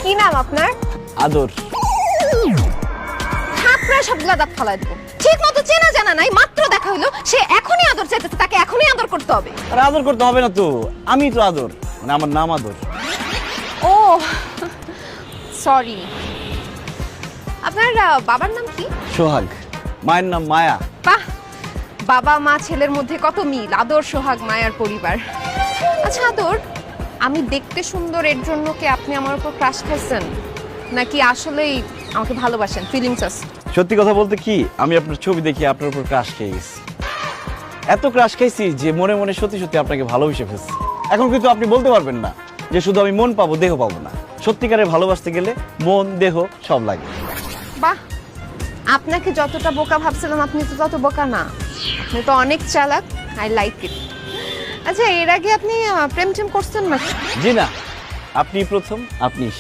কি নাম আপনার? আদর। থাপড়ায় সবগুলা দাঁত ফালাই দেবো। ঠিক মতো চেনা জানা নাই, মাত্র দেখা হইলো, সে এখনই আদর চাইতেছে, তাকে এখনই আদর করতে হবে। আর আদর করতে হবে না তো, আমি তো আদর, মানে আমার নাম আদর। ও সরি। আপনার বাবার নাম কি? সোহাগ। মায়ের নাম মায়া। বাহ, বাবা মা ছেলের মধ্যে কত মিল, আদর সোহাগ মায়ার পরিবার। আচ্ছা আদর, আমি দেখতে সুন্দর এর জন্য কি আপনি আমার উপর ক্রাশ খাইছেন, নাকি আসলেই আমাকে ভালোবাসেন, ফিলিংস আছে? সত্যি কথা বলতে কি, আমি আপনার ছবি দেখে আপনার উপর ক্রাশ খেয়ে গেছি। এত ক্রাশ খাইছি যে মনে মনে সত্যি সত্যি আপনাকে ভালোবেসে ফেলছি। এখন কিন্তু আপনি বলতে পারবেন না যে শুধু আমি মন পাবো, দেহ পাবো না। সত্যিকারে ভালোবাসতে গেলে মন দেহ সব লাগে। বাহ, আপনাকে যতটা বোকা ভাবছিলাম আপনি তো তত বোকা না, আপনি তো অনেক চালাক। I like it. আচ্ছা, এর আগে আপনি প্রেম টেম করছেন নাকি? জি না, আপনি প্রথম, আপনি